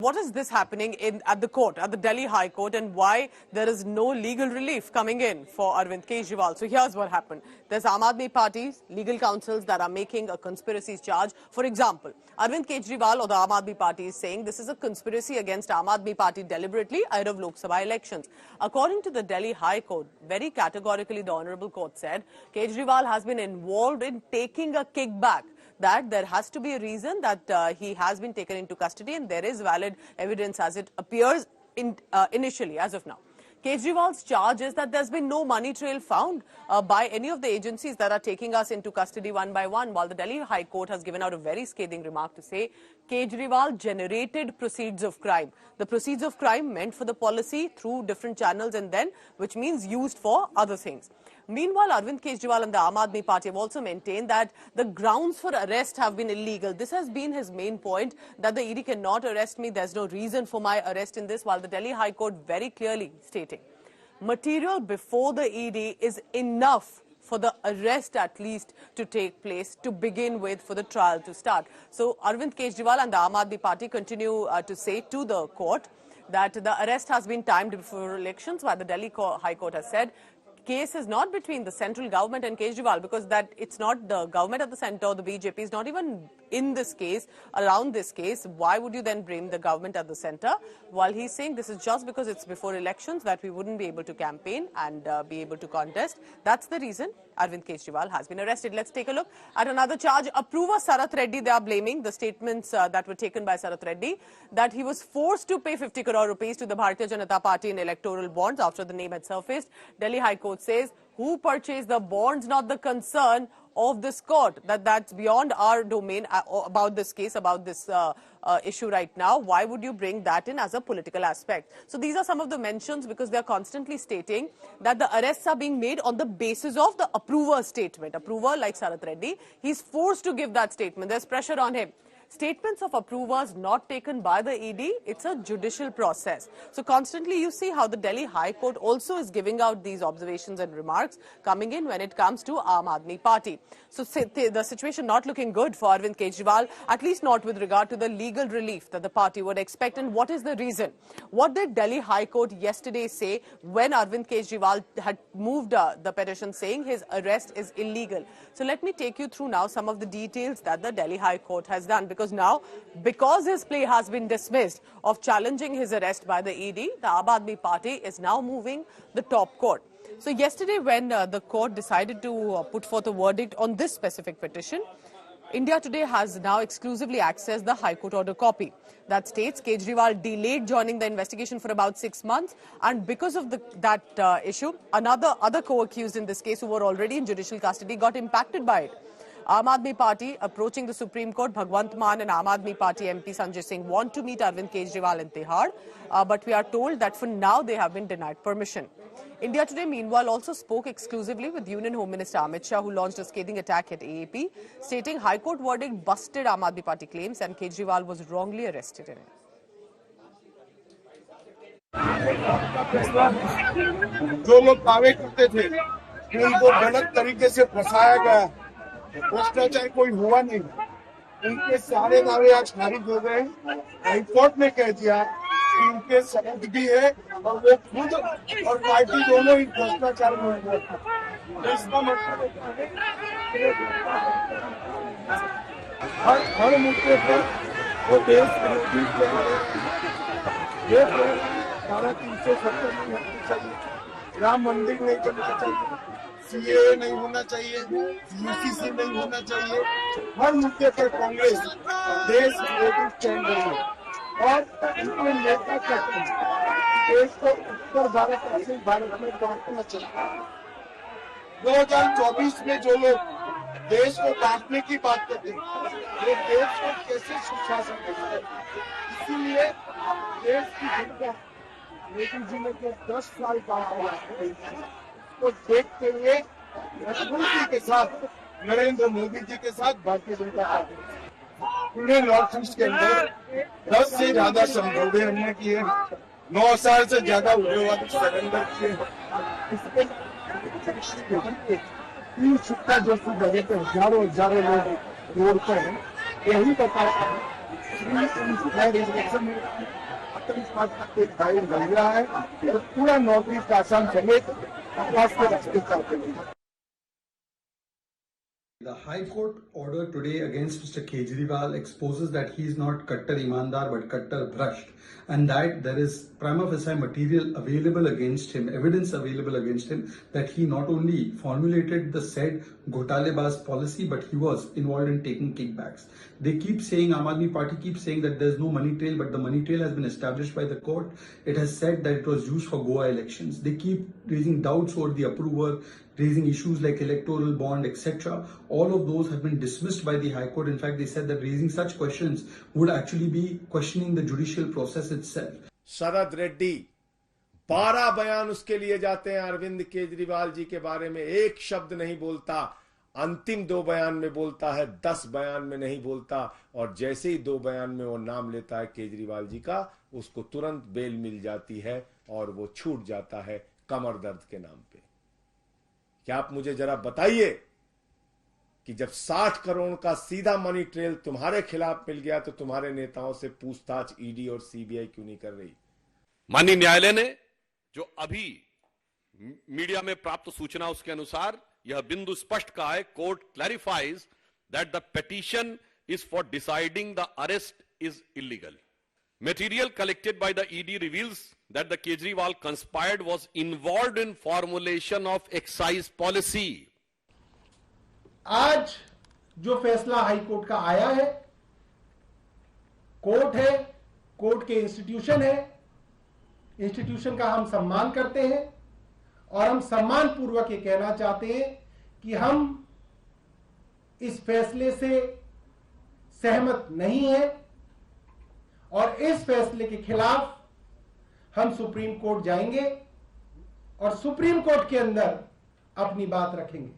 What is this happening at the court, at the Delhi High Court, and why there is no legal relief coming in for Arvind Kejriwal? So here's what happened. There's Aam Aadmi Party's legal counsels that are making a conspiracy charge. For example, Arvind Kejriwal or the Aam Aadmi Party is saying this is a conspiracy against Aam Aadmi Party deliberately ahead of Lok Sabha elections. According to the Delhi High Court, very categorically the Honorable Court said Kejriwal has been involved in taking a kickback, that there has to be a reason that he has been taken into custody and there is valid evidence as it appears initially as of now. Kejriwal's charge is that there's been no money trail found by any of the agencies that are taking us into custody one by one, while the Delhi High Court has given out a very scathing remark to say Kejriwal generated proceeds of crime. The proceeds of crime meant for the policy through different channels and then which means used for other things. Meanwhile, Arvind Kejriwal and the Aam Aadmi Party have also maintained that the grounds for arrest have been illegal. This has been his main point, that the ED cannot arrest me. There's no reason for my arrest in this, while the Delhi High Court very clearly stating material before the ED is enough for the arrest at least to take place to begin with, for the trial to start. So Arvind Kejriwal and the Aam Aadmi Party continue to say to the court that the arrest has been timed before elections, while the Delhi High Court has said case is not between the central government and Kejriwal, because that it's not the government at the centre or the BJP is not even in this case, around this case. Why would you then blame the government at the centre? While he's saying this is just because it's before elections that we wouldn't be able to campaign and be able to contest. That's the reason Arvind Kejriwal has been arrested. Let's take a look at another charge. Approver Sarath Reddy, they are blaming the statements that were taken by Sarath Reddy that he was forced to pay 50 crore rupees to the Bharatiya Janata Party in electoral bonds after the name had surfaced. Delhi High Court says who purchased the bonds, not the concern of this court. That's beyond our domain about this case, about this issue right now. Why would you bring that in as a political aspect? So these are some of the mentions, because they are constantly stating that the arrests are being made on the basis of the approver statement. Approver like Sarath Reddy, he's forced to give that statement. There's pressure on him. Statements of approvers not taken by the ED, it's a judicial process. So constantly you see how the Delhi High Court also is giving out these observations and remarks coming in when it comes to Aam Aadmi Party. So the situation not looking good for Arvind Kejriwal, at least not with regard to the legal relief that the party would expect. And what is the reason? What did Delhi High Court yesterday say when Arvind Kejriwal had moved the petition saying his arrest is illegal? So let me take you through now some of the details that the Delhi High Court has done. Because his plea has been dismissed of challenging his arrest by the ED, the Aam Aadmi Party is now moving the top court. So yesterday when the court decided to put forth a verdict on this specific petition, India Today has now exclusively accessed the High Court order copy that states Kejriwal delayed joining the investigation for about 6 months, and because of that issue, other co-accused in this case who were already in judicial custody got impacted by it. Aam Aadmi Party approaching the Supreme Court, Bhagwant Mann and Aam Aadmi Party MP Sanjay Singh want to meet Arvind Kejriwal in Tihar, but we are told that for now they have been denied permission. India Today, meanwhile, also spoke exclusively with Union Home Minister Amit Shah, who launched a scathing attack at AAP, stating High Court verdict busted Aam Aadmi Party claims and Kejriwal was wrongly arrested in it. जो लोग दावे करते थे कि उनको गलत तरीके से फंसाया गया, भ्रष्टाचार कोई हुआ नहीं, उनके सारे दावे आज खारिज हो गए। हाईकोर्ट ने कह दिया कि उनके सबूत भी है और वो खुद और पार्टी दोनों ही भ्रष्टाचार में हुए। तो इसका मतलब हर मुद्दे पर वो देश विरोधी धारा 370 नहीं होनी चाहिए, राम मंदिर नहीं बनना चाहिए, सीएए नहीं होना चाहिए, यूसीसी नहीं होना चाहिए। हर मुद्दे पर कांग्रेस देश विरोधी स्टैंड रही और इनके नेता कहते हैं देश को उत्तर भारत दक्षिण भारत में बांटना चाहिए। 2024 में जो लोग देश को बांटने की बात करते हैं, वो देश को कैसे सुशासन करते हैं? इसीलिए देश की जनता मोदी जी ने जो 10 साल काम किया तो देखते हुए मजबूती के साथ नरेंद्र मोदी जी के साथ भारतीय जनता पार्टी पूरे नॉर्थ ईस्ट के अंदर 10 से ज्यादा समझौते हमने किए, 9 साल से ज्यादा उग्रवादी सरेंडर किए। तीन छुट्टा जैसी जगह पे हजारों लोग रोड पे हैं। यही बताया इलेक्शन में आतंकवाद का एक फाइल बन रहा है और पूरा नॉर्थ ईस्ट आसाम समेत आकाश के रास्ते करते हैं। The High Court order today against Mr. Kejriwal exposes that he is not Kattar Imandar but Kattar Bhrasht, and that there is prima facie material available against him, evidence available against him, that he not only formulated the said Ghotalebaz policy but he was involved in taking kickbacks. They keep saying, Aam Aadmi Party keeps saying that there is no money trail, but the money trail has been established by the court. It has said that it was used for Goa elections. They keep raising doubts over the approver, raising issues like electoral bond, etc. All of those have been dismissed by the High Court. In fact, they said that raising such questions would actually be questioning the judicial process itself. शरद रेड्डी 12 बयान उसके लिए जाते हैं अरविंद केजरीवाल जी के बारे में, एक शब्द नहीं बोलता। अंतिम 2 बयान में बोलता है, 10 बयान में नहीं बोलता। और जैसे ही 2 बयान में वो नाम लेता है केजरीवाल जी का, उसको तुरंत बेल मिल जाती है और वो छूट जाता है कमर दर्द के नाम पे। क्या आप मुझे जरा बताइए कि जब 60 करोड़ का सीधा मनी ट्रेल तुम्हारे खिलाफ मिल गया तो तुम्हारे नेताओं से पूछताछ ईडी और सीबीआई क्यों नहीं कर रही? माननीय न्यायालय ने जो अभी मीडिया में प्राप्त सूचना उसके अनुसार यह बिंदु स्पष्ट कहा है, court clarifies that the petition is for deciding the arrest is illegal. Material collected by the ED reveals that the Kejriwal conspired was involved in formulation of excise policy. आज जो फैसला हाई कोर्ट का आया है, court है, court के institution है, institution का हम सम्मान करते हैं और हम सम्मान पूर्वक ये कहना चाहते हैं कि हम इस फैसले से सहमत नहीं हैं और इस फैसले के खिलाफ हम सुप्रीम कोर्ट जाएंगे और सुप्रीम कोर्ट के अंदर अपनी बात रखेंगे।